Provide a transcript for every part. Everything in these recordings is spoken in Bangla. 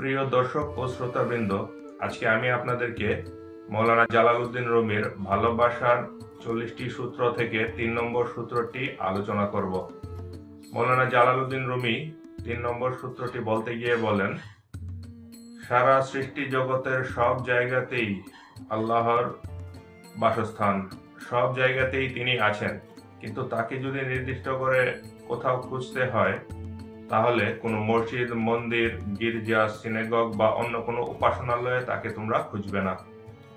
প্রিয় দর্শক ও শ্রোতাবৃন্দ, আজকে আমি আপনাদেরকে মৌলানা জালালউদ্দিন রুমির ভালোবাসার 40টি সূত্র থেকে 3 নম্বর সূত্রটি আলোচনা করব। মৌলানা জালালউদ্দিন রুমি 3 নম্বর সূত্রটি বলতে গিয়ে বলেন, সারা সৃষ্টি জগতের সব জায়গাতেই আল্লাহর বাসস্থান, সব জায়গাতেই তিনি আছেন, কিন্তু তাকে যদি নির্দিষ্ট করে কোথাও খুঁজতে হয় তাহলে কোনো মসজিদ, মন্দির, গির্জা, সিনেগগ বা অন্য কোনো উপাসনালয়ে তাকে তোমরা খুঁজবে না।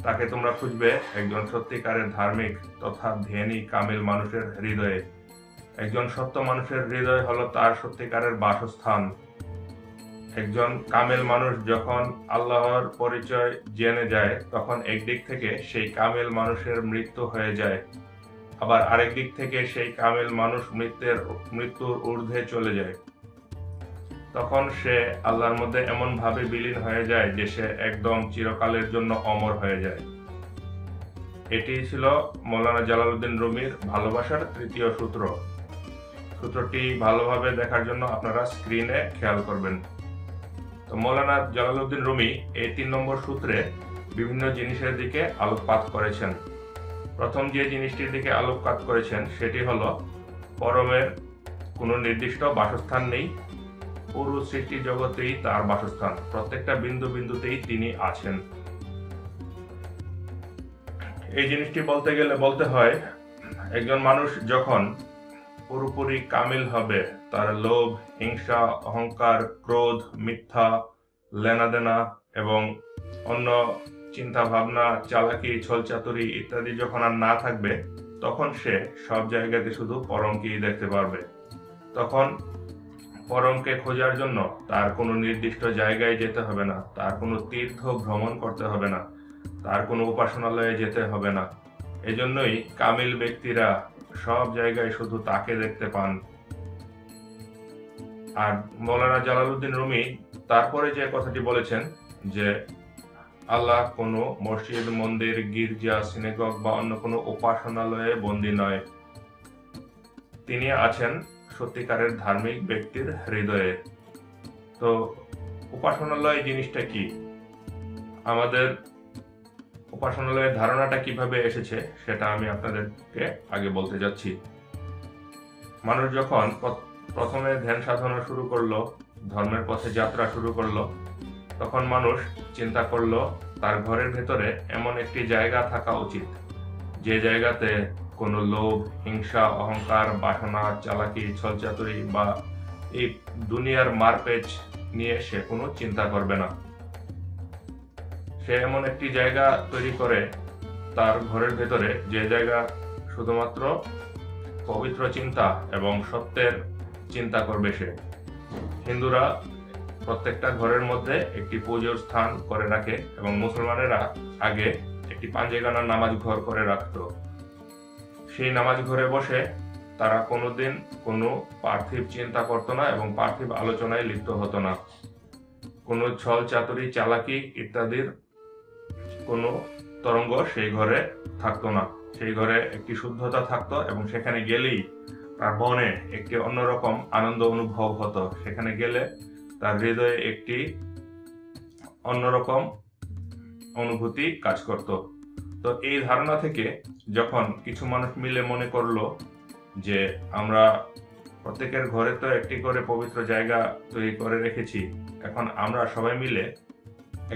তাকে তোমরা খুঁজবে একজন সত্যিকারের ধার্মিক তথা ধ্যানী কামিল মানুষের হৃদয়ে। একজন সত্য মানুষের হৃদয় হলো তার সত্যিকারের বাসস্থান। একজন কামিল মানুষ যখন আল্লাহর পরিচয় জেনে যায় তখন একদিক থেকে সেই কামিল মানুষের মৃত্যু হয়ে যায়, আবার আরেক দিক থেকে সেই কামিল মানুষ মৃত্যুর ঊর্ধ্বে চলে যায়। তখন সে আল্লাহর মধ্যে এমন ভাবে বিলীন হয়ে যায় যে সে একদম চিরকালের জন্য অমর হয়ে যায়। এটি ছিল মৌলানা জালালউদ্দিন রুমির ভালোবাসার 3য় সূত্র। সূত্রটি ভালোভাবে দেখার জন্য আপনারা স্ক্রিনে খেয়াল করবেন। তো মৌলানা জালালউদ্দিন রুমি এই 3 নম্বর সূত্রে বিভিন্ন জিনিসের দিকে আলোকপাত করেছেন। প্রথম যে জিনিসটির দিকে আলোকপাত করেছেন সেটি হলো পরমের কোনো নির্দিষ্ট বাসস্থান নেই, পুরো সৃষ্টি জগতেই তার বাসস্থান, প্রত্যেকটা বিন্দু বিন্দুতেই তিনি আছেন। এই জিনিসটি বলতে গেলে বলতে হয়, একজন মানুষ যখন পুরোপুরি কামিল হবে, তার লোভ, হিংসা, অহংকার, ক্রোধ, মিথ্যা, লেনাদেনা এবং অন্য চিন্তা ভাবনা, চালাকি, ছলচাতুরি ইত্যাদি যখন আর না থাকবে, তখন সে সব জায়গাতে শুধু পরমকেই দেখতে পারবে। তখন পরমকে খোঁজার জন্য তার কোনো নির্দিষ্ট জায়গায় যেতে হবে না, তার কোনো তীর্থ ভ্রমণ করতে হবে না, তার কোনো উপাসনালয়ে যেতে হবে না। এজন্যই কামিল ব্যক্তিরা সব জায়গায় শুধু তাকে দেখতে পান। আর মৌলানা জালালউদ্দিন রুমি তারপরে যে কথাটি বলেছেন যে আল্লাহ কোনো মসজিদ, মন্দির, গির্জা, সিনেগগ বা অন্য কোনো উপাসনালয়ে বন্দী নয়, তিনি আছেন সত্যিকারের ধার্মিক ব্যক্তির হৃদয়ে। তো উপাসনালয় জিনিসটা কি, আমাদের উপাসনালয়ের ধারণাটা কিভাবে এসেছে সেটা আমি আপনাদেরকে আগে বলতে যাচ্ছি। মানুষ যখন প্রথমে ধ্যান সাধনা শুরু করলো, ধর্মের পথে যাত্রা শুরু করলো, তখন মানুষ চিন্তা করলো তার ঘরের ভেতরে এমন একটি জায়গা থাকা উচিত যে জায়গাতে কোনো লোভ, হিংসা, অহংকার, বাসনা, চালাকি, ছলচাতুরি বা এই দুনিয়ার মারপেচ নিয়ে সে কোনো চিন্তা করবে না। সে এমন একটি জায়গা তৈরি করে তার ঘরের ভেতরে, যে জায়গা শুধুমাত্র পবিত্র চিন্তা এবং সত্যের চিন্তা করবে সে। হিন্দুরা প্রত্যেকটা ঘরের মধ্যে একটি পুজোর স্থান করে রাখে এবং মুসলমানেরা আগে একটি পাঞ্জেগানা নামাজ ঘর করে রাখত। সেই নামাজ ঘরে বসে তারা কোনোদিন কোনো পার্থিব চিন্তা করতো না এবং পার্থিব আলোচনায় লিপ্ত হতো না। কোনো ছল চাতুরি, চালাকি ইত্যাদির কোনো তরঙ্গ সেই ঘরে থাকতো না। সেই ঘরে একটি শুদ্ধতা থাকতো এবং সেখানে গেলেই তার মনে একটি অন্যরকম আনন্দ অনুভব হতো। সেখানে গেলে তার হৃদয়ে একটি অন্যরকম অনুভূতি কাজ করত। তো এই ধারণা থেকে যখন কিছু মানুষ মিলে মনে করলো যে আমরা প্রত্যেকের ঘরে তো একটি করে পবিত্র জায়গা তৈরি করে রেখেছি, এখন আমরা সবাই মিলে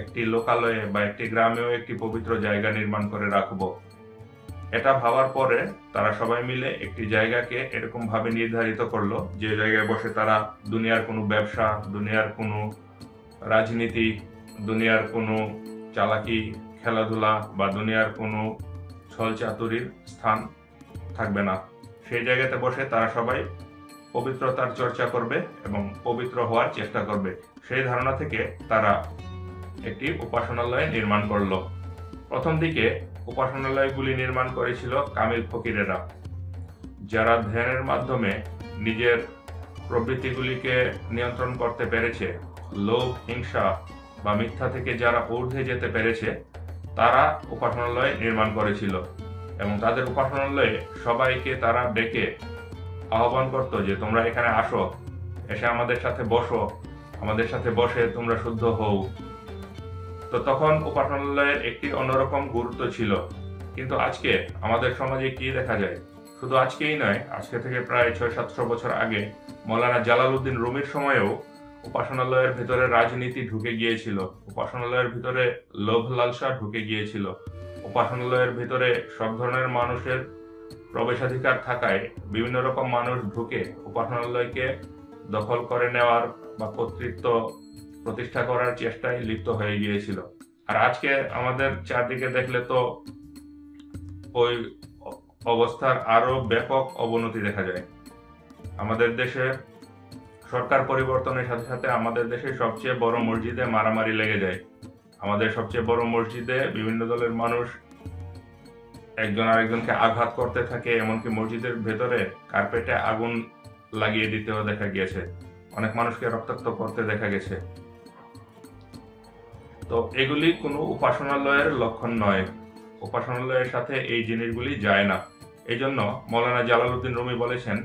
একটি লোকালয়ে বা একটি গ্রামেও একটি পবিত্র জায়গা নির্মাণ করে রাখব। এটা ভাবার পরে তারা সবাই মিলে একটি জায়গাকে এরকম ভাবে নির্ধারিত করলো যে জায়গায় বসে তারা দুনিয়ার কোনো ব্যবসা, দুনিয়ার কোনো রাজনীতি, দুনিয়ার কোনো চালাকি, খেলাধুলা বা দুনিয়ার কোনো ছলচাতুরির স্থান থাকবে না। সেই জায়গাতে বসে তারা সবাই পবিত্রতার চর্চা করবে এবং পবিত্র হওয়ার চেষ্টা করবে। সেই ধারণা থেকে তারা একটি উপাসনালয় নির্মাণ করলো। প্রথম দিকে উপাসনালয়গুলি নির্মাণ করেছিল কামিল ফকিরেরা, যারা ধ্যানের মাধ্যমে নিজের প্রবৃত্তিগুলিকে নিয়ন্ত্রণ করতে পেরেছে, লোভ, হিংসা বা মিথ্যা থেকে যারা ঊর্ধ্বে যেতে পেরেছে, তারা উপাসনালয় নির্মাণ করেছিল এবং তাদের উপাসনালয়ে সবাইকে তারা ডেকে আহ্বান করত যে তোমরা এখানে আসো, এসে আমাদের সাথে বসো আমাদের সাথে বসে তোমরা শুদ্ধ হও। তো তখন উপাসনালয়ের একটি অন্যরকম গুরুত্ব ছিল। কিন্তু আজকে আমাদের সমাজে কি দেখা যায়? শুধু আজকেই নয়, আজকে থেকে প্রায় ৬০০-৭০০ বছর আগে মৌলানা জালালউদ্দিন রুমির সময়েও উপাসনালয়ের ভিতরে রাজনীতি ঢুকে গিয়েছিল, উপাসনালয়ের ভিতরে লোভ লালসা ঢুকে গিয়েছিল, উপাসনালয়ের ভিতরে সব ধরনের মানুষের প্রবেশাধিকার থাকায় বিভিন্ন রকম মানুষ ঢুকে উপাসনালয়কে দখল করে নেওয়ার বা কর্তৃত্ব প্রতিষ্ঠা করার চেষ্টায় লিপ্ত হয়ে গিয়েছিল। আর আজকে আমাদের চারদিকে দেখলে তো ওই অবস্থার আরো ব্যাপক অবনতি দেখা যায়। আমাদের দেশে সরকার পরিবর্তনের সাথে সাথে আমাদের দেশে সবচেয়ে বড় মসজিদে মারামারি লেগে যায়। আমাদের সবচেয়ে বড় মসজিদে বিভিন্ন দলের মানুষ একজন আরেকজনকে আঘাত করতে থাকে, এমনকি মসজিদের ভেতরে কার্পেটে আগুন লাগিয়ে দিতেও দেখা গিয়েছে, অনেক মানুষকে রক্তাক্ত করতে দেখা গেছে। তো এগুলি কোনো উপাসনালয়ের লক্ষণ নয়, উপাসনালয়ের সাথে এই জিনিসগুলি যায় না। এই জন্য মৌলানা জালালউদ্দিন রুমি বলেছেন,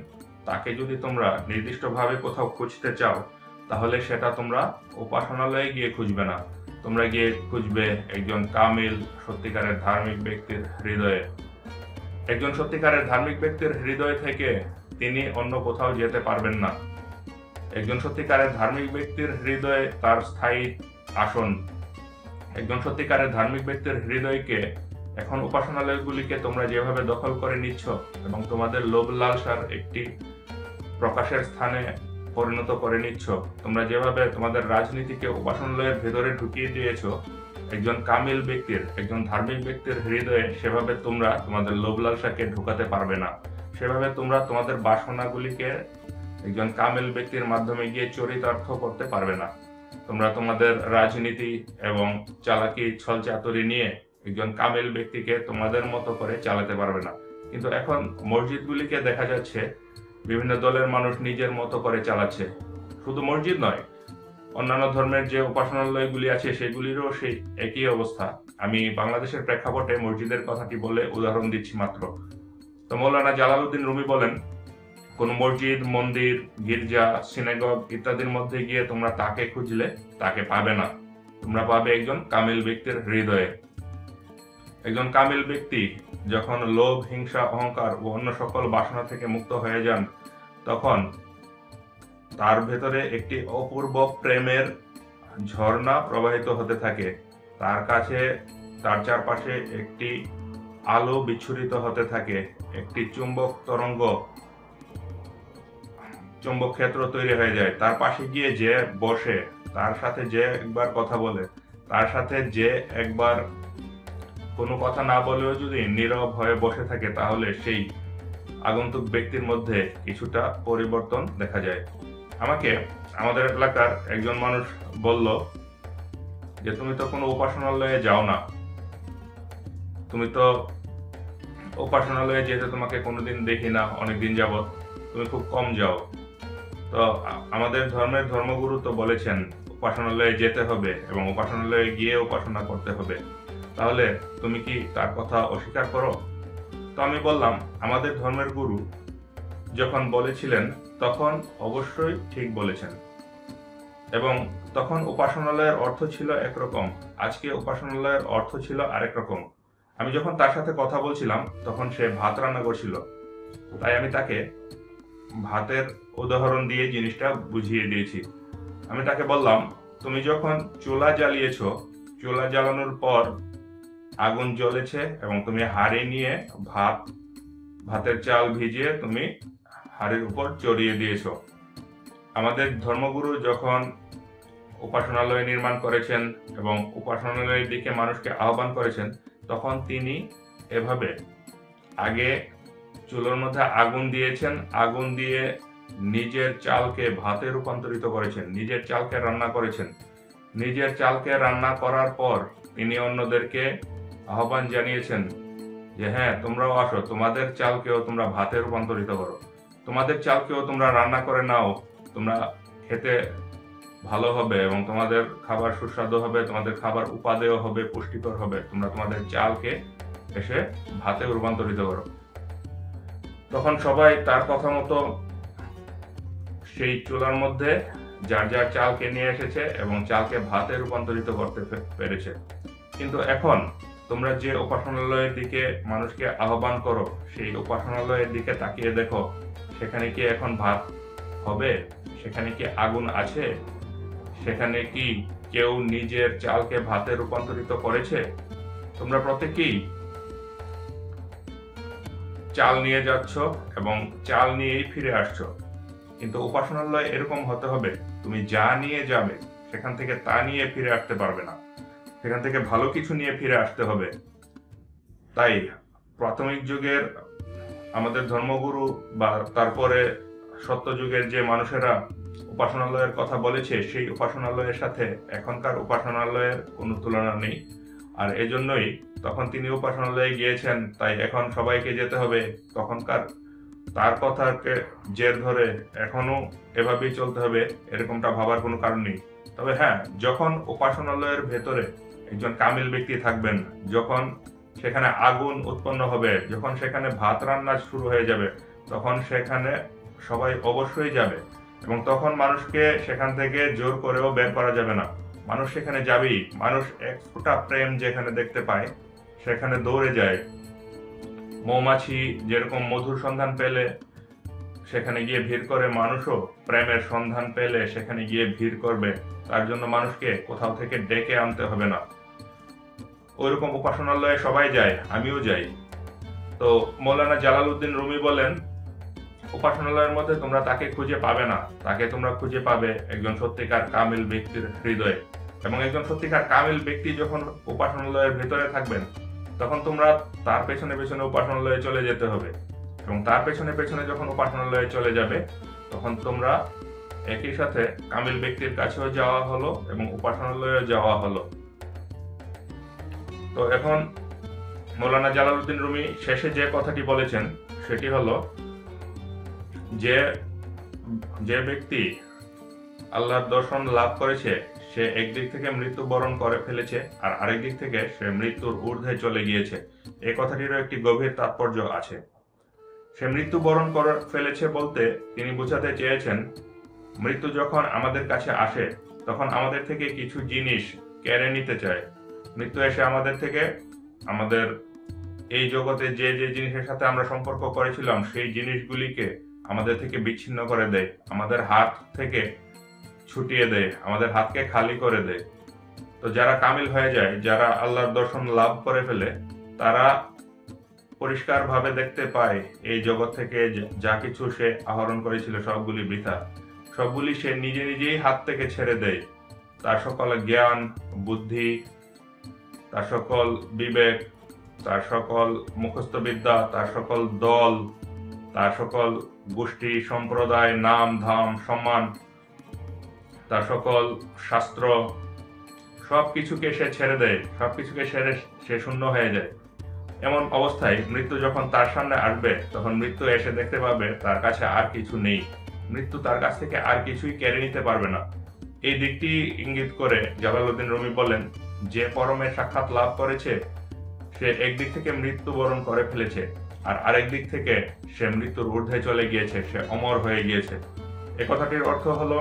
তাকে যদি তোমরা নির্দিষ্টভাবে কোথাও খুঁজতে চাও তাহলে সেটা তোমরা উপাসনালয়ে গিয়ে খুঁজবে না, তোমরা গিয়ে খুঁজবে একজন কামিল সত্যিকারের ধার্মিক ব্যক্তির হৃদয়ে। একজন সত্যিকারের ধার্মিক ব্যক্তির হৃদয় থেকে তিনি অন্য কোথাও যেতে পারবেন না। একজন সত্যিকারের ধার্মিক ব্যক্তির হৃদয়ে তার স্থায়ী আসন। একজন সত্যিকারের ধার্মিক ব্যক্তির হৃদয়কে এখন উপাসনালয়গুলিকে তোমরা যেভাবে দখল করে নিচ্ছ এবং তোমাদের লোভ লালসার একটি প্রকাশের স্থানে পরিণত করে নিচ্ছ, তোমরা যেভাবে তোমাদের রাজনীতিকে উপাসনালয়ের ভেতরে ঢুকিয়ে দিয়েছ, একজন কামিল ব্যক্তির, একজন ধার্মিক ব্যক্তির হৃদয়ে সেভাবে তোমরা তোমাদের লোভ লালসাকে ঢুকাতে পারবে না। সেভাবে তোমরা তোমাদের বাসনাগুলিকে একজন কামিল ব্যক্তির মাধ্যমে গিয়ে চরিতার্থ করতে পারবে না। তোমরা তোমাদের রাজনীতি এবং চালাকি ছলচাতুরি নিয়ে একজন কামিল ব্যক্তিকে তোমাদের মতো করে চালাতে পারবে না। কিন্তু এখন মসজিদগুলিকে দেখা যাচ্ছে বিভিন্ন দলের মানুষ নিজের মতো করে চালাচ্ছে। শুধু মসজিদ নয়, অন্যান্য ধর্মের যে উপাসনালয়গুলি আছে সেগুলিরও সেই একই অবস্থা। আমি বাংলাদেশের প্রেক্ষাপটে মসজিদের কথাটি বলে উদাহরণ দিচ্ছি মাত্র। তো মৌলানা জালালউদ্দিন রুমি বলেন, কোন মসজিদ, মন্দির, গির্জা, সিনেগগ ইত্যাদির মধ্যে গিয়ে তোমরা তাকে খুঁজলে তাকে পাবে না, তোমরা পাবে একজন কামিল ব্যক্তির হৃদয়ে। একজন কামিল ব্যক্তি যখন লোভ, হিংসা, অহংকার ও অন্য সকল বাসনা থেকে মুক্ত হয়ে যান, তখন তার ভেতরে একটি অপূর্ব প্রেমের ঝর্ণা প্রবাহিত হতে থাকে। তার কাছে, তার চারপাশে একটি আলো বিচ্ছুরিত হতে থাকে, একটি চুম্বক তরঙ্গ, চুম্বক ক্ষেত্র তৈরি হয়ে যায়। তার পাশে গিয়ে যে বসে, তার সাথে যে একবার কথা বলে, তার সাথে যে একবার কোনো কথা না বলেও যদি নীরব হয়ে বসে থাকে, তাহলে সেই আগন্তুক ব্যক্তির মধ্যে কিছুটা পরিবর্তন দেখা যায়। আমাকে আমাদের এলাকার একজন মানুষ বলল যে, তুমি তো কোনো উপাসনালয়ে যাও না, তুমি তো উপাসনালয়ে যেতে তোমাকে কোনোদিন দেখি না অনেকদিন যাবৎ, তুমি খুব কম যাও। তো আমাদের ধর্মের ধর্মগুরু তো বলেছেন উপাসনালয়ে যেতে হবে এবং উপাসনালয়ে গিয়ে উপাসনা করতে হবে, তাহলে তুমি কি তার কথা অস্বীকার করো? তো আমি বললাম, আমাদের ধর্মের গুরু যখন বলেছিলেন তখন অবশ্যই ঠিক বলেছেন, এবং তখন উপাসনালয়ের অর্থ ছিল একরকম, আজকে উপাসনালয়ের অর্থ ছিল আরেক রকম। আমি যখন তার সাথে কথা বলছিলাম তখন সে ভাত রান্না করছিল, তাই আমি তাকে ভাতের উদাহরণ দিয়ে জিনিসটা বুঝিয়ে দিয়েছি। আমি তাকে বললাম, তুমি যখন চুলা জ্বালিয়েছ, চুলা জ্বালানোর পর আগুন জ্বলেছে এবং তুমি হাঁড়ি নিয়ে ভাতের চাল ভিজিয়ে তুমি হাঁড়ির উপর চড়িয়ে দিয়েছ। আমাদের ধর্মগুরু যখন উপাসনালয় নির্মাণ করেছেন এবং উপাসনালয়ের দিকে মানুষকে আহ্বান করেছেন, তখন তিনি এভাবে আগে চুলোর মধ্যে আগুন দিয়েছেন, আগুন দিয়ে নিজের চালকে ভাতে রূপান্তরিত করেছেন, নিজের চালকে রান্না করেছেন। নিজের চালকে রান্না করার পর তিনি অন্যদেরকে আহ্বান জানিয়েছেন যে হ্যাঁ, তোমরাও আসো, তোমাদের চালকেও তোমরা ভাতে রূপান্তরিত করো, তোমাদের চালকেও তোমরা রান্না করে নাও, তোমরা খেতে ভালো হবে এবং তোমাদের খাবার সুস্বাদু হবে, তোমাদের খাবার উপাদেয় হবে, পুষ্টিকর হবে, তোমরা তোমাদের চালকে এসে ভাতে রূপান্তরিত করো। তখন সবাই তার কথা মতো সেই চুলার মধ্যে যার যার চালকে নিয়ে এসেছে এবং চালকে ভাতে রূপান্তরিত করতে পেরেছে। কিন্তু এখন তোমরা যে উপাসনালয়ের দিকে মানুষকে আহ্বান করো, সেই উপাসনালয়ের দিকে তাকিয়ে দেখো, সেখানে কি এখন ভাত হবে? সেখানে কি আগুন আছে? সেখানে কি কেউ নিজের চালকে ভাতে রূপান্তরিত করেছে? তোমরা প্রত্যেকেই চাল নিয়ে যাচ্ছ এবং চাল নিয়েই ফিরে আসছো। কিন্তু উপাসনালয় এরকম হতে হবে, তুমি যা নিয়ে যাবে সেখান থেকে তা নিয়ে ফিরে আসতে পারবে না, সেখান থেকে ভালো কিছু নিয়ে ফিরে আসতে হবে। তাই প্রাথমিক যুগের আমাদের ধর্মগুরু বা তারপরে সত্য যুগের যে মানুষেরা উপাসনালয়ের কথা বলেছে, সেই উপাসনালয়ের সাথে এখনকার উপাসনালয়ের কোনো তুলনা নেই। আর এজন্যই তখন তিনি উপাসনালয়ে গিয়েছেন, তাই এখন সবাইকে যেতে হবে। তখনকার তার কথাকে জের ধরে এখনো এভাবেই চলতে হবে, এরকমটা ভাবার কোনো কারণ নেই। তবে হ্যাঁ, যখন উপাসনালয়ের ভেতরে একজন কামিল ব্যক্তি থাকবেন, যখন সেখানে আগুন উৎপন্ন হবে, যখন সেখানে ভাত রান্না শুরু হয়ে যাবে, তখন সেখানে সবাই অবশ্যই যাবে এবং তখন মানুষকে সেখান থেকে জোর করেও বের করা যাবে না। মানুষ সেখানে যাবেই। মানুষ এক ফোঁটা প্রেম যেখানে দেখতে পায় সেখানে দৌড়ে যায়। মৌমাছি যেরকম মধুর সন্ধান পেলে সেখানে গিয়ে ভিড় করে, মানুষও প্রেমের সন্ধান পেলে সেখানে গিয়ে ভিড় করবে। তার জন্য মানুষকে কোথাও থেকে ডেকে আনতে হবে না। ওইরকম উপাসনালয়ে সবাই যায়, আমিও যাই। তো মৌলানা জালালউদ্দিন রুমি বলেন, উপাসনালয়ের মধ্যে তোমরা তাকে খুঁজে পাবে না, তাকে তোমরা খুঁজে পাবে একজন সত্যিকার কামিল ব্যক্তির হৃদয়ে। এবং একজন সত্যিকার কামিল ব্যক্তি যখন উপাসনালয়ের ভিতরে থাকবেন, তখন তোমরা তার পেছনে পেছনে উপাসনালয়ে চলে যেতে হবে এবং তার পেছনে পেছনে যখন উপাসনালয়ে চলে যাবে, তখন তোমরা একই সাথে কামিল ব্যক্তির কাছেও যাওয়া হলো এবং উপাসনালয়ে যাওয়া হলো। তো এখন মৌলানা জালালউদ্দিন রুমি শেষে যে কথাটি বলেছেন সেটি হলো যে ব্যক্তি আল্লাহর দর্শন লাভ করেছে, সে একদিক থেকে মৃত্যুবরণ করে ফেলেছে আর আরেক দিক থেকে সে মৃত্যুর ঊর্ধ্বে চলে গিয়েছে। এই কথাটিরও একটি গভীর তাৎপর্য আছে। সে মৃত্যুবরণ করে ফেলেছে বলতে তিনি বোঝাতে চেয়েছেন, মৃত্যু যখন আমাদের কাছে আসে তখন আমাদের থেকে কিছু জিনিস কেড়ে নিতে চায়। মৃত্যু এসে আমাদের থেকে আমাদের এই জগতে যে যে জিনিসের সাথে আমরা সম্পর্ক করেছিলাম সেই জিনিসগুলিকে আমাদের থেকে বিচ্ছিন্ন করে দেয়, আমাদের হাত থেকে ছুটিয়ে দেয়, আমাদের হাতকে খালি করে দেয়। তো যারা কামিল হয়ে যায়, যারা আল্লাহর দর্শন লাভ করে ফেলে, তারা পরিষ্কারভাবে দেখতে পায় এই জগৎ থেকে যা কিছু সে আহরণ করেছিল সবগুলি বৃথা, সবগুলি সে নিজে নিজেই হাত থেকে ছেড়ে দেয়। তার সকল জ্ঞান, বুদ্ধি, তার সকল বিবেক, তার সকল মুখস্থ বিদ্যা, তার সকল দল, তার সকল গোষ্ঠী, সম্প্রদায়, নাম, ধাম, সম্মান, তার সকল শাস্ত্র, সবকিছুকে সে ছেড়ে দেয়, সবকিছুকে ছেড়ে সে শূন্য হয়ে যায়। এমন অবস্থায় মৃত্যু যখন তার সামনে আসবে, তখন মৃত্যু এসে দেখতে পাবে তার কাছে আর কিছু নেই। মৃত্যু তার কাছ থেকে আর কিছুই কেড়ে নিতে পারবে না। এই দিকটি ইঙ্গিত করে জালালউদ্দিন রুমি বলেন, যে পরমের সাক্ষাৎ লাভ করেছে সে একদিক থেকে মৃত্যুবরণ করে ফেলেছে আর আরেক দিক থেকে সে মৃত্যুর ঊর্ধ্বে চলে গিয়েছে, সে অমর হয়ে গিয়েছে। এ কথাটির অর্থ হলো,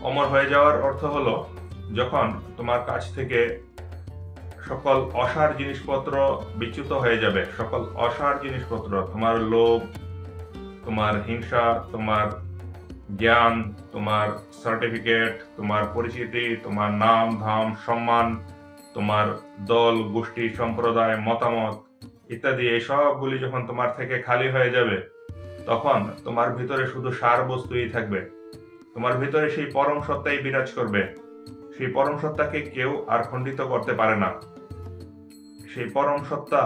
অমর হয়ে যাওয়ার অর্থ হলো, যখন তোমার কাছ থেকে সকল অসার জিনিসপত্র বিচ্যুত হয়ে যাবে, সকল অসার জিনিসপত্র, তোমার লোভ, তোমার হিংসা, তোমার জ্ঞান, তোমার সার্টিফিকেট, তোমার পরিচিতি, তোমার নাম, ধাম, সম্মান, তোমার দল, গোষ্ঠী, সম্প্রদায়, মতামত ইত্যাদি, এই সবগুলি যখন তোমার থেকে খালি হয়ে যাবে, তখন তোমার ভিতরে শুধু সার বস্তুই থাকবে। তোমার ভিতরে সেই পরম সত্তাই বিরাজ করবে। সেই পরম সত্তাকে কেউ আর খণ্ডিত করতে পারে না। সেই পরম সত্তা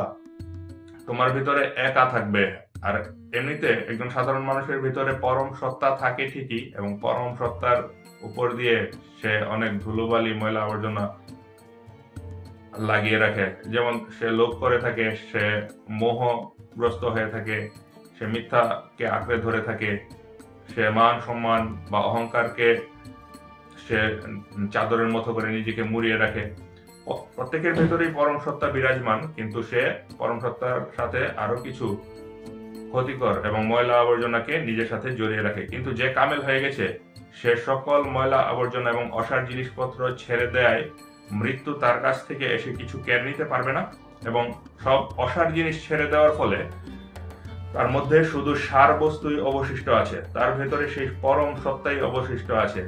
তোমার ভিতরে একা থাকবে। আর এমনিতে একজন সাধারণ মানুষের ভিতরে পরম সত্তা থাকে ঠিকই, এবং পরম সত্তার উপর দিয়ে সে অনেক ধুলোবালি, ময়লা আবর্জনা লাগিয়ে রাখে। যেমন সে লোভ করে থাকে, সে মোহগ্রস্ত হয়ে থাকে, সে মিথ্যাকে আঁকড়ে ধরে থাকে, সে মান সম্মান বা অহংকারকে সে চাদরের মতো করে নিজেকে মুড়িয়ে রাখে। প্রত্যেকের ভেতরেই পরম সত্তা বিরাজমান, কিন্তু সে পরম সত্তার সাথে আরো কিছু ক্ষতিকর এবং ময়লা আবর্জনাকে নিজের সাথে জড়িয়ে রাখে। কিন্তু যে কামেল হয়ে গেছে সে সকল ময়লা আবর্জনা এবং অসার জিনিসপত্র ছেড়ে দেয়, মৃত্যু তার কাছ থেকে এসে কিছু কেড়ে নিতে পারবে না, এবং সব অসার জিনিস ছেড়ে দেওয়ার ফলে তার মধ্যে শুধু সার বস্তুই অবশিষ্ট আছে, তার ভেতরে সেই পরম সত্তাই অবশিষ্ট আছে।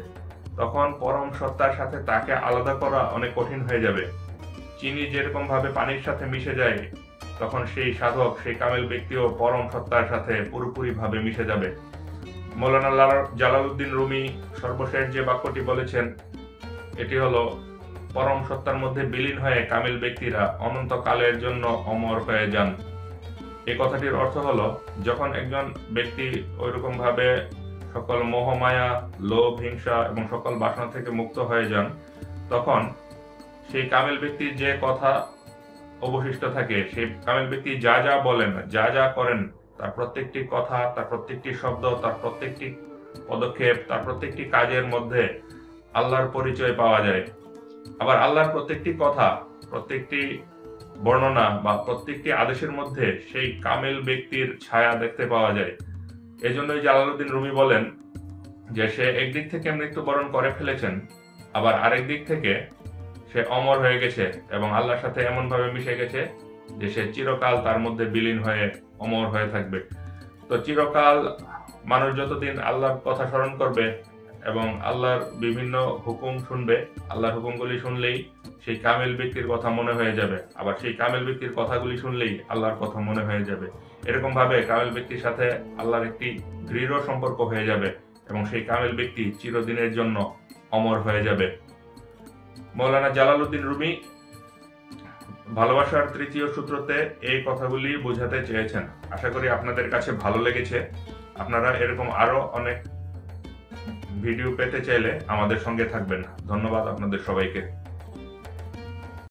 তখন পরম সত্তার সাথে তাকে আলাদা করা অনেক কঠিন হয়ে যাবে। চিনি যেরকম ভাবে পানির সাথে মিশে যায়, তখন সেই সাধক, সেই কামেল ব্যক্তিও পরম সত্তার সাথে পুরোপুরি ভাবে মিশে যাবে। মৌলানা জালালউদ্দিন রুমি সর্বশেষ যে বাক্যটি বলেছেন, এটি হলো, পরম সত্তার মধ্যে বিলীন হয়ে কামিল ব্যক্তিরা অনন্তকালের জন্য অমর হয়ে যান। এই কথাটির অর্থ হলো, যখন একজন ব্যক্তি ওইরকম ভাবে সকল মোহমায়া, লোভ, হিংসা এবং সকল বাসনা থেকে মুক্ত হয়ে যান, তখন সেই কামেল ব্যক্তির যে কথা অবশিষ্ট থাকে, সেই কামেল ব্যক্তি যা যা বলেন, যা যা করেন, তার প্রত্যেকটি কথা, তার প্রত্যেকটি শব্দ, তার প্রত্যেকটি পদক্ষেপ, তার প্রত্যেকটি কাজের মধ্যে আল্লাহর পরিচয় পাওয়া যায়। আবার আল্লাহর প্রত্যেকটি কথা, প্রত্যেকটি বর্ণনা বা প্রত্যেকটি আদেশের মধ্যে সেই কামেল ব্যক্তির ছায়া দেখতে পাওয়া যায়। এজন্যই জালালউদ্দিন রুমি বলেন যে সে একদিক থেকে মৃত্যুবরণ করে ফেলেছেন, আবার আরেক দিক থেকে সে অমর হয়ে গেছে এবং আল্লাহর সাথে এমন ভাবে মিশে গেছে যে সে চিরকাল তার মধ্যে বিলীন হয়ে অমর হয়ে থাকবে। তো চিরকাল মানুষ যতদিন আল্লাহর কথা স্মরণ করবে এবং আল্লাহর বিভিন্ন হুকুম শুনবে, আল্লাহর হুকুমগুলি শুনলেই সেই কামেল ব্যক্তির কথা মনে হয়ে যাবে, আবার সেই কামেল ব্যক্তির কথাগুলি শুনলেই আল্লাহর কথা মনে হয়ে যাবে। এরকম ভাবে কামেল ব্যক্তির সাথে আল্লাহর একটি দৃঢ় সম্পর্ক হয়ে যাবে এবং সেই কামেল ব্যক্তি চিরদিনের জন্য অমর হয়ে যাবে। মৌলানা জালালউদ্দিন রুমি ভালোবাসার তৃতীয় সূত্রতে এই কথাগুলি বোঝাতে চেয়েছেন। আশা করি আপনাদের কাছে ভালো লেগেছে। আপনারা এরকম আরো অনেক ভিডিও পেতে চাইলে আমাদের সঙ্গে থাকবেন। ধন্যবাদ আপনাদের সবাইকে।